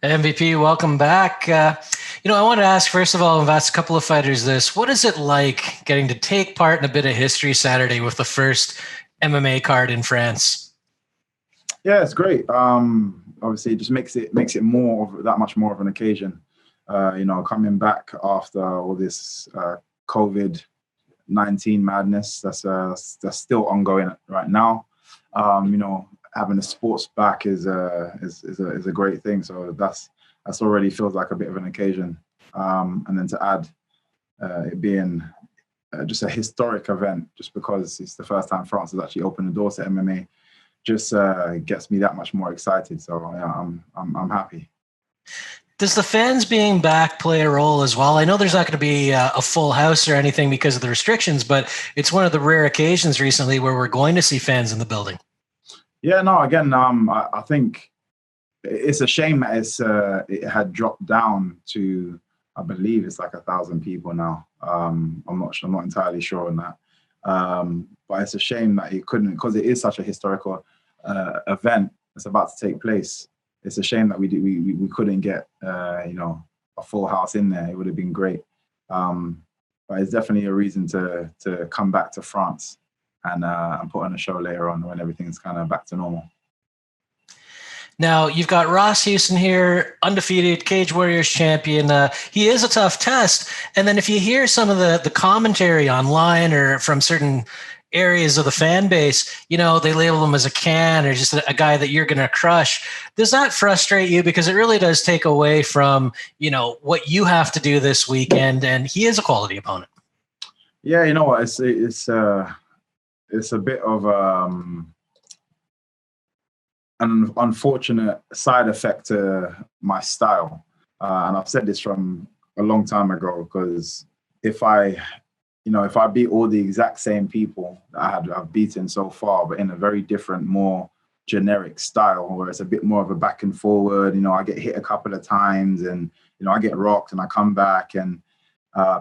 MVP, welcome back. I wanted to ask, first of all, I've asked a couple of fighters this. What is it like getting to take part in a bit of history Saturday with the first MMA card in France? Yeah, it's great. Obviously, it just makes it more of that much more of an occasion. Coming back after all this COVID-19 madness that's still ongoing right now. Having the sports back is a great thing. So that's already feels like a bit of an occasion. And then to add it being just a historic event, just because it's the first time France has actually opened the doors to MMA, just gets me that much more excited. So yeah, I'm happy. Does the fans being back play a role as well? I know there's not going to be a full house or anything because of the restrictions, but it's one of the rare occasions recently where we're going to see fans in the building. Yeah, no, again, I think it's a shame that it had dropped down to, I believe it's like 1,000 people now. I'm not entirely sure on that. But it's a shame that it couldn't, because it is such a historical event that's about to take place. It's a shame that we couldn't get a full house in there. It would have been great. But it's definitely a reason to come back to France and put on a show later on when everything's kind of back to normal. Now, you've got Ross Houston here, undefeated Cage Warriors champion. He is a tough test. And then if you hear some of the commentary online or from certain areas of the fan base, they label him as a can or just a guy that you're going to crush. Does that frustrate you? Because it really does take away from, what you have to do this weekend. And he is a quality opponent. Yeah, you know what? It's a bit of an unfortunate side effect to my style. And I've said this from a long time ago, because if I beat all the exact same people that I've beaten so far, but in a very different, more generic style, where it's a bit more of a back and forward, I get hit a couple of times and, I get rocked and I come back, and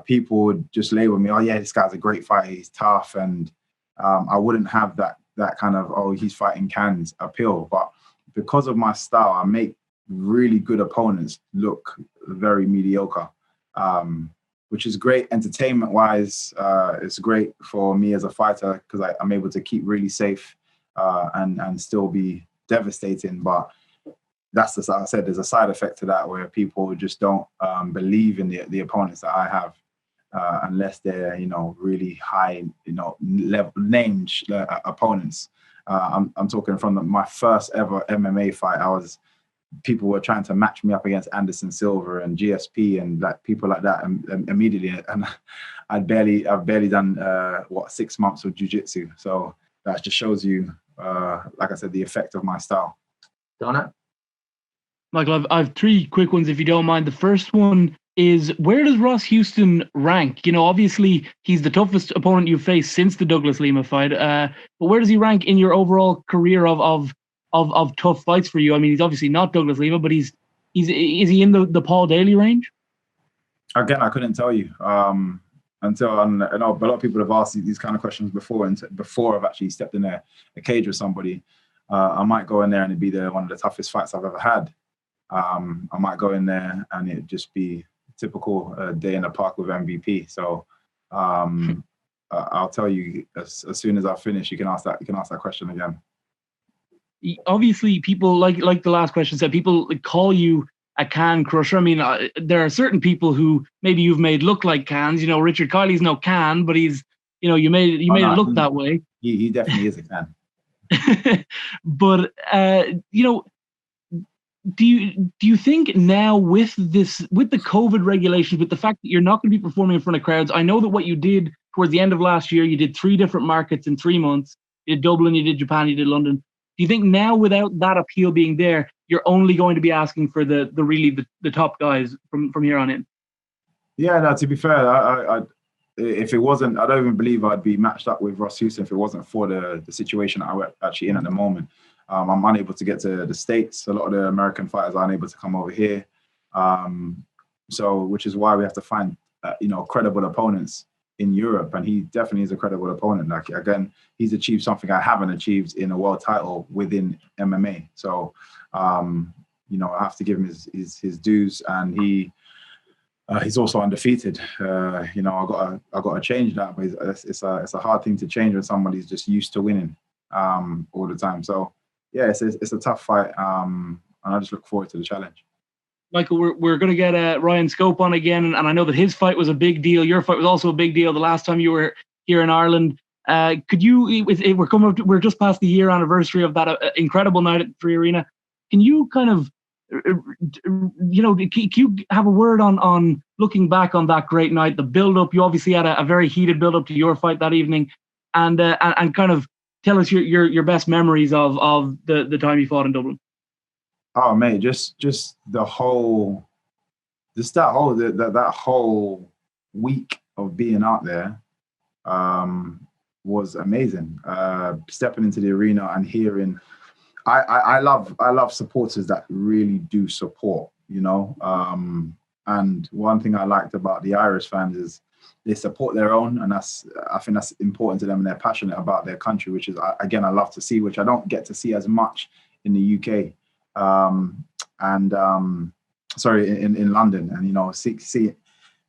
people would just label me, oh yeah, this guy's a great fighter, he's tough. And I wouldn't have that kind of, oh, he's fighting cans appeal. But because of my style, I make really good opponents look very mediocre, which is great entertainment-wise. It's great for me as a fighter because I'm able to keep really safe and still be devastating. But that's as I said, there's a side effect to that where people just don't believe in the opponents that I have. Unless they're, really high, level named opponents. I'm talking from my first ever MMA fight. People were trying to match me up against Anderson Silva and GSP and people like that, and immediately. And I've barely done 6 months of jiu-jitsu. So that just shows you, like I said, the effect of my style. Donna? Michael, I've 3 quick ones if you don't mind. The first one is, where does Ross Houston rank? Obviously he's the toughest opponent you've faced since the Douglas Lima fight. But where does he rank in your overall career of tough fights for you? I mean, he's obviously not Douglas Lima, but is he in the Paul Daly range? Again, I couldn't tell you. Until I know a lot of people have asked these kind of questions before, and before I've actually stepped in a cage with somebody. I might go in there and it'd be one of the toughest fights I've ever had. I might go in there and it'd just be typical day in the park with MVP. So I'll tell you as soon as I finish. You can ask that question again. Obviously, people like the last question said, people call you a can crusher. I mean, there are certain people who maybe you've made look like cans. Richard Kiley's no can, but he's you made it look that way. He definitely is a can. But do you think now with the COVID regulations, with the fact that you're not going to be performing in front of crowds? I know that what you did towards the end of last year, you did 3 different markets in 3 months. You did Dublin, you did Japan, you did London. Do you think now, without that appeal being there, you're only going to be asking for the top guys from here on in? Yeah, no, to be fair, I if it wasn't, I don't even believe I'd be matched up with Ross Houston if it wasn't for the situation that I'm actually in at the moment. I'm unable to get to the States. A lot of the American fighters are unable to come over here. So, which is why we have to find, credible opponents in Europe. And he definitely is a credible opponent. Like, again, he's achieved something I haven't achieved in a world title within MMA. So, I have to give him his dues, and he's also undefeated. I got to change that, but it's a hard thing to change when somebody's just used to winning all the time. So yeah, it's a tough fight, and I just look forward to the challenge. Michael, we're going to get Ryan Scope on again, and I know that his fight was a big deal. Your fight was also a big deal the last time you were here in Ireland. Could you? We're just past the year anniversary of that incredible night at the Free Arena. Can you kind of, can you have a word on looking back on that great night, the build-up? You obviously had a very heated build-up to your fight that evening, and kind of tell us your best memories of the time you fought in Dublin. Oh mate, just that whole week of being out there was amazing. Stepping into the arena and hearing, I love supporters that really do support, and one thing I liked about the Irish fans is they support their own, and I think that's important to them, and they're passionate about their country, which is, again, I love to see, which I don't get to see as much in the UK. In London, and see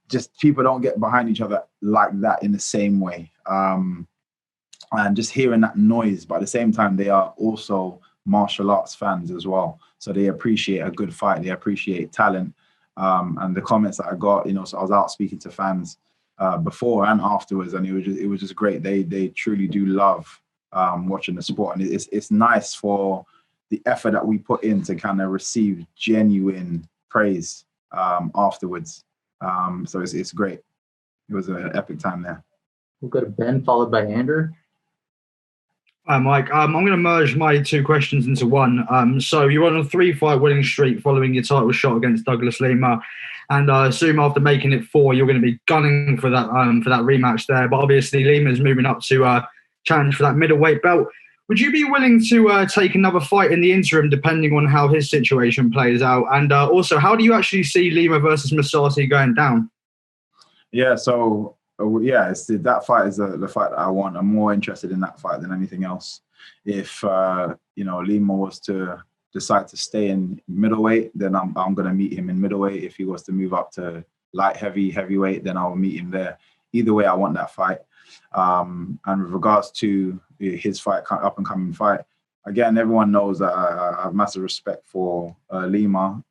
just people don't get behind each other like that in the same way, and just hearing that noise, but at the same time they are also martial arts fans as well, so they appreciate a good fight, they appreciate talent, and the comments that I got, so I was out speaking to fans before and afterwards, and it was just great. They truly do love watching the sport, and it's nice for the effort that we put in to kind of receive genuine praise afterwards. So it's great. It was an epic time there. We'll go to Ben, followed by Andrew. Hi, Mike. I'm going to merge my two questions into one. So you're on a 3-fight winning streak following your title shot against Douglas Lima, and I assume after making it 4, you're going to be gunning for that rematch there. But obviously Lima's moving up to challenge for that middleweight belt. Would you be willing to take another fight in the interim, depending on how his situation plays out? And also, how do you actually see Lima versus Musasi going down? Yeah, so that fight is the fight that I want. I'm more interested in that fight than anything else. If Lima was to decide to stay in middleweight, then I'm going to meet him in middleweight. If he was to move up to light heavyweight, then I'll meet him there. Either way, I want that fight. And with regards to his fight, up and coming fight, again, everyone knows that I have massive respect for Lima.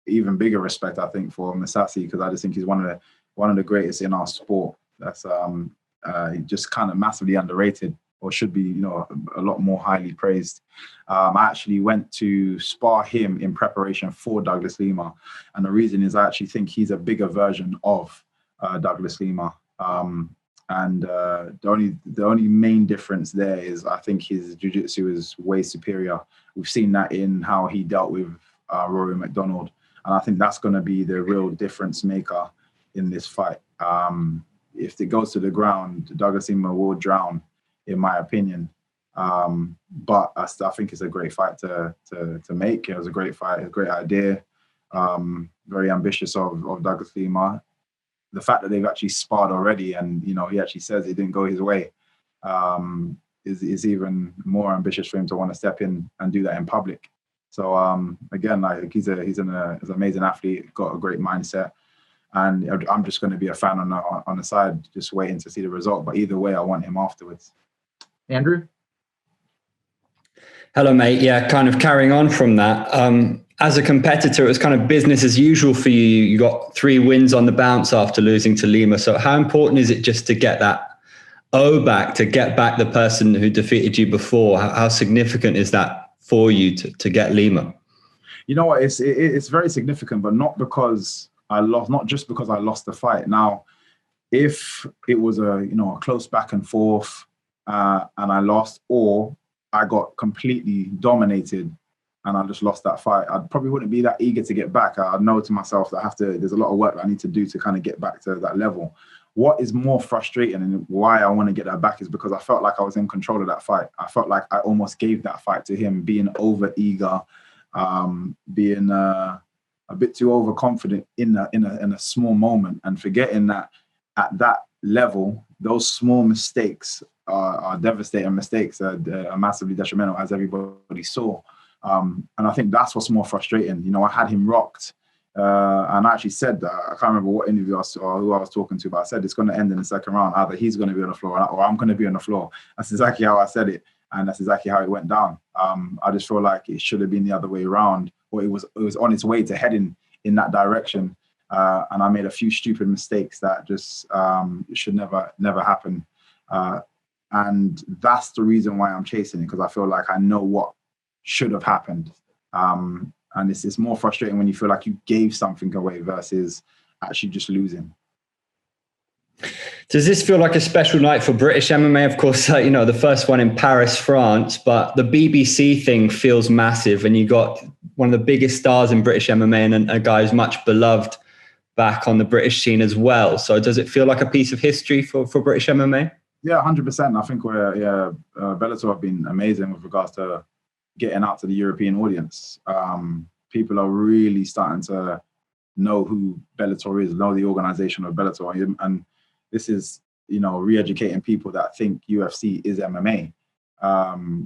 Even bigger respect, I think, for Musasi, because I just think he's one of the greatest in our sport. That's just kind of massively underrated, or should be, a lot more highly praised. I actually went to spar him in preparation for Douglas Lima, and the reason is I actually think he's a bigger version of Douglas Lima. And the only main difference there is I think his jiu-jitsu is way superior. We've seen that in how he dealt with Rory McDonald, and I think that's going to be the real difference maker in this fight. If it goes to the ground, Douglas Lima will drown, in my opinion. But I think it's a great fight to make. It was a great fight, a great idea. Very ambitious of Douglas Lima. The fact that they've actually sparred already, and he actually says it didn't go his way, is even more ambitious for him to want to step in and do that in public. So again, he's an amazing athlete, got a great mindset, and I'm just going to be a fan on the side, just waiting to see the result. But either way, I want him afterwards. Andrew? Hello, mate. Yeah, kind of carrying on from that. As a competitor, it was kind of business as usual for you. You got 3 wins on the bounce after losing to Lima. So how important is it just to get that O back, to get back the person who defeated you before? How significant is that for you to get Lima? You know what? It's very significant, but not because I lost, not just because I lost the fight. Now, if it was a close back and forth and I lost, or I got completely dominated and I just lost that fight, I probably wouldn't be that eager to get back. I'd know to myself that there's a lot of work that I need to do to kind of get back to that level. What is more frustrating and why I want to get that back is because I felt like I was in control of that fight. I felt like I almost gave that fight to him, being over eager, being a bit too overconfident in a small moment, and forgetting that at that level, those small mistakes are devastating mistakes, are massively detrimental, as everybody saw. And I think that's what's more frustrating. You know, I had him rocked. And I actually said that, I can't remember what interview or who I was talking to, but I said it's going to end in the second round. Either he's going to be on the floor or I'm going to be on the floor. That's exactly how I said it. And that's exactly how it went down. I just feel like it should have been the other way around, or it was on its way to heading in that direction. And I made a few stupid mistakes that just should never happen. And that's the reason why I'm chasing it, because I feel like I know what should have happened. And it's more frustrating when you feel like you gave something away versus actually just losing. Does this feel like a special night for British MMA? Of course, you know, the first one in Paris, France, but the BBC thing feels massive. And you got one of the biggest stars in British MMA and a guy who's much beloved back on the British scene as well. So does it feel like a piece of history for British MMA? Yeah, 100%. I think Bellator have been amazing with regards to getting out to the European audience. People are really starting to know who Bellator is, know the organization of Bellator. And this is, you know, re-educating people that think UFC is MMA,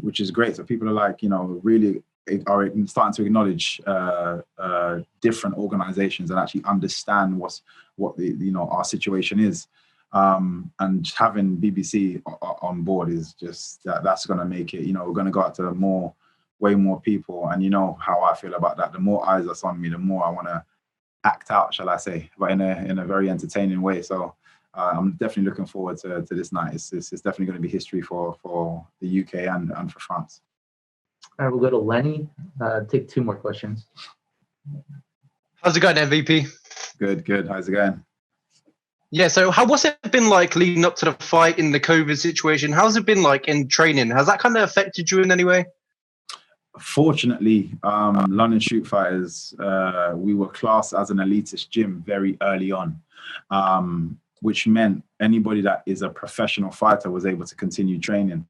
which is great. So people are like, you know, really are starting to acknowledge different organizations and actually understand what the, you know, our situation is. And having BBC on board is just that's going to make it, you know, we're going to go out to way more people. And you know how I feel about that. The more eyes that's on me, the more I want to act out, shall I say, but in a very entertaining way. So I'm definitely looking forward to this night. It's definitely going to be history for the UK and for France. All right, we'll go to Lenny. Take 2 more questions. How's it going, MVP? Good. How's it going? Yeah, so what's it been like leading up to the fight in the COVID situation? How's it been like in training? Has that kind of affected you in any way? Fortunately, London Shoot Fighters, we were classed as an elitist gym very early on, which meant anybody that is a professional fighter was able to continue training.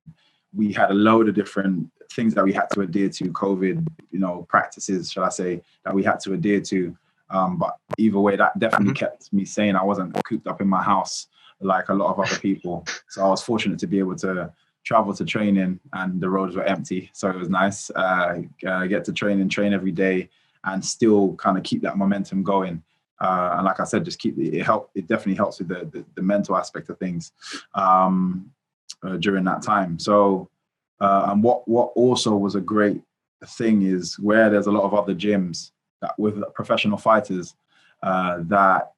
We had a load of different things that we had to adhere to, COVID, you know, practices, shall I say, that we had to adhere to. But either way, that definitely kept me sane. I wasn't cooped up in my house like a lot of other people. So I was fortunate to be able to travel to training and the roads were empty. So it was nice. Get to train every day and still kind of keep that momentum going. And like I said, just keep it definitely helps with the mental aspect of things during that time. So and what also was a great thing is where there's a lot of other gyms that with professional fighters that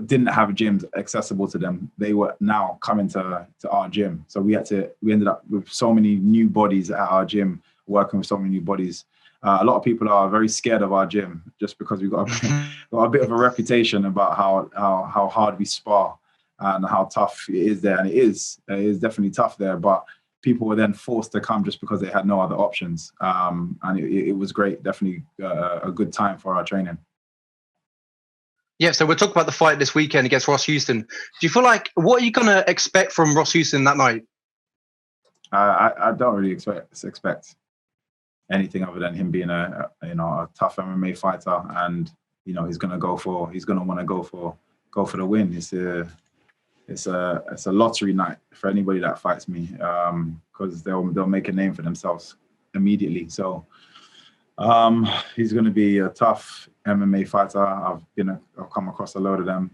didn't have gyms accessible to them, they were now coming to our gym. So we ended up with so many new bodies at our gym, working with so many new bodies. A lot of people are very scared of our gym just because we've got a bit of a reputation about how hard we spar and how tough it is there. And it is definitely tough there, but people were then forced to come just because they had no other options. And it was great, definitely a good time for our training. Yeah, so we'll talk about the fight this weekend against Ross Houston. Do you feel like, what are you going to expect from Ross Houston that night? I don't really expect anything other than him being a tough MMA fighter, and you know he's going to want to go for the win. It's a lottery night for anybody that fights me, because they'll make a name for themselves immediately. So he's going to be a tough MMA fighter. I've come across a load of them,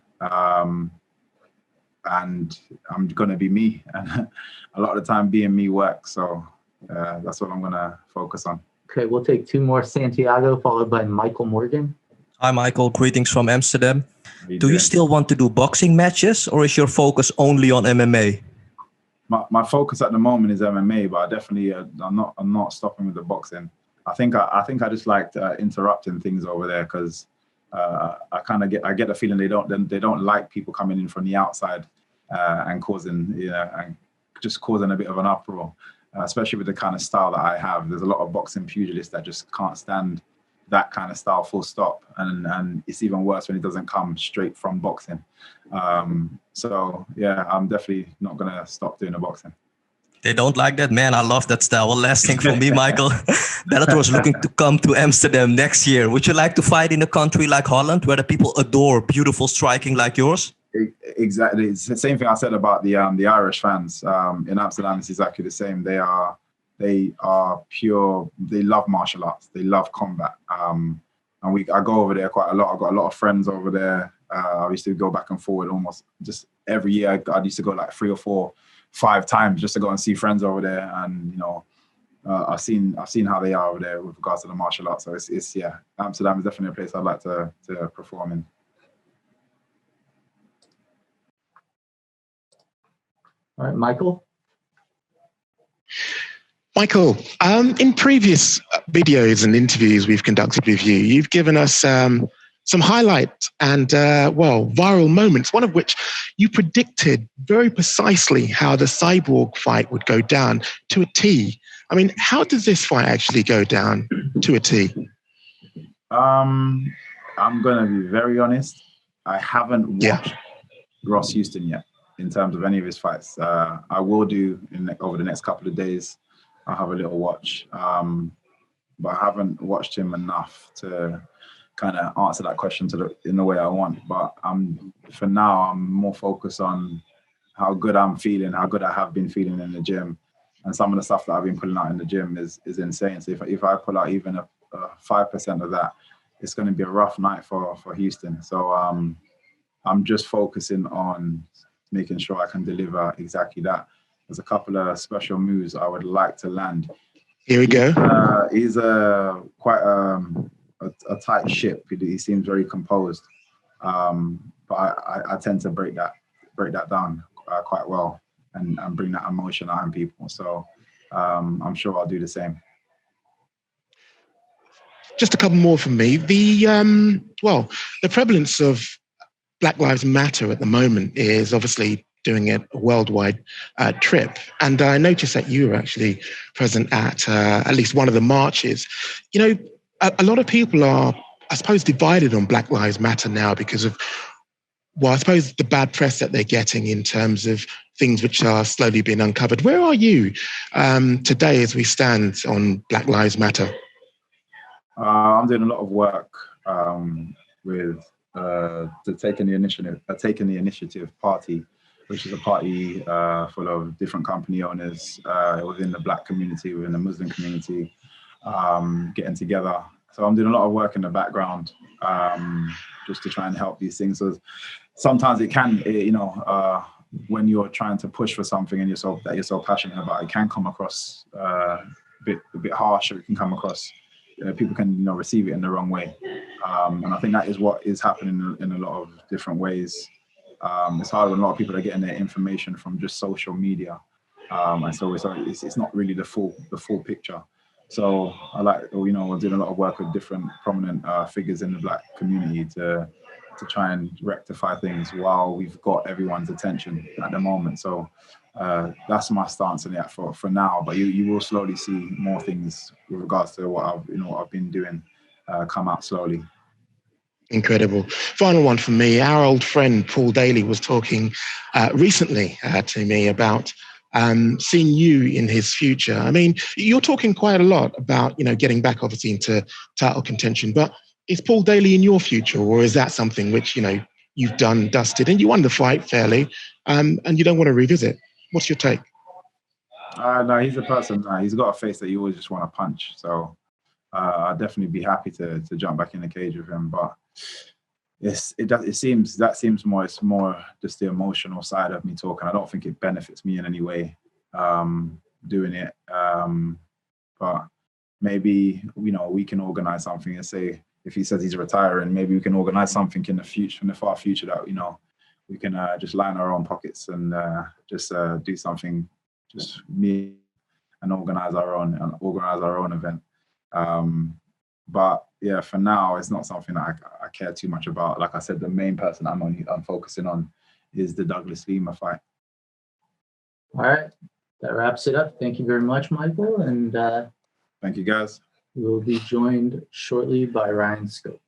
and I'm going to be me. And a lot of the time, being me works. So that's what I'm going to focus on. Okay, we'll take 2 more. Santiago, followed by Michael Morgan. Hi, Michael. Greetings from Amsterdam. Do you doing? still want to do boxing matches, or is your focus only on MMA? My focus at the moment is MMA, but I definitely I'm not stopping with the boxing. I think I just liked interrupting things over there because I get the feeling they don't like people coming in from the outside and causing a bit of an uproar, especially with the kind of style that I have. There's a lot of boxing pugilists that just can't stand that kind of style, full stop, and it's even worse when it doesn't come straight from boxing. So yeah, I'm definitely not gonna stop doing the boxing. They don't like that, man. I love that style. Well, last thing for me, Michael, Bellator is looking to come to Amsterdam next year. Would you like to fight in a country like Holland, where the people adore beautiful striking like yours? Exactly, it's the same thing I said about the Irish fans in Amsterdam. It's exactly the same. They are they are pure. They love martial arts. They love combat. And I go over there quite a lot. I've got a lot of friends over there. I used to go back and forward almost just every year. I used to go like 3 or 4, 5 times just to go and see friends over there. And, you know, I've seen how they are over there with regards to the martial arts. So it's yeah, Amsterdam is definitely a place I'd like to perform in. All right, Michael. Michael, in previous videos and interviews we've conducted with you, you've given us some highlight and, viral moments, one of which you predicted very precisely how the Cyborg fight would go down to a T. I mean, how does this fight actually go down to a T? I'm going to be very honest. I haven't watched Ross Houston yet in terms of any of his fights. I will do over the next couple of days. I'll have a little watch, but I haven't watched him enough to kind of answer that question in the way I want. But for now, I'm more focused on how good I'm feeling, how good I have been feeling in the gym, and some of the stuff that I've been pulling out in the gym is insane. So if I pull out even a 5% of that, it's going to be a rough night for Houston. So I'm just focusing on making sure I can deliver exactly that. There's a couple of special moves I would like to land. Here we go. He's quite a tight ship. He seems very composed, but I tend to break that down quite well and bring that emotion out in people. So I'm sure I'll do the same. Just a couple more from me. The prevalence of Black Lives Matter at the moment is obviously doing a worldwide trip. And I noticed that you were actually present at least one of the marches. You know, a lot of people are, I suppose, divided on Black Lives Matter now because of, I suppose the bad press that they're getting in terms of things which are slowly being uncovered. Where are you today as we stand on Black Lives Matter? I'm doing a lot of work with the Taking the Initiative Party, which is a party full of different company owners within the Black community, within the Muslim community, getting together. So I'm doing a lot of work in the background just to try and help these things. So sometimes it can, when you're trying to push for something and you're so passionate about it, can come across a bit harsh, or it can come across, people can receive it in the wrong way. And I think that is what is happening in a lot of different ways. It's hard when a lot of people are getting their information from just social media, and so it's not really the full picture. So we're doing a lot of work with different prominent figures in the Black community to try and rectify things while we've got everyone's attention at the moment. So that's my stance on that for now. But you will slowly see more things with regards to what I've been doing come out slowly. Incredible. Final one from me. Our old friend Paul Daly was talking recently to me about seeing you in his future. I mean, you're talking quite a lot about, getting back obviously into title contention, but is Paul Daly in your future, or is that something which, you've done, dusted, and you won the fight fairly, and you don't want to revisit? What's your take? No, he's a person. He's got a face that you always just want to punch. So I'd definitely be happy to jump back in the cage with him, but it seems more, it's more just the emotional side of me talking. I don't think it benefits me in any way doing it, but maybe we can organize something and say, if he says he's retiring, maybe we can organize something in the far future that we can just line our own pockets and just do something, just me, and organize our own event. But yeah, for now, it's not something that I care too much about. Like I said, the main person I'm focusing on is the Douglas Lima fight. All right, that wraps it up. Thank you very much, Michael, and thank you, guys. we will be joined shortly by Ryan Scope.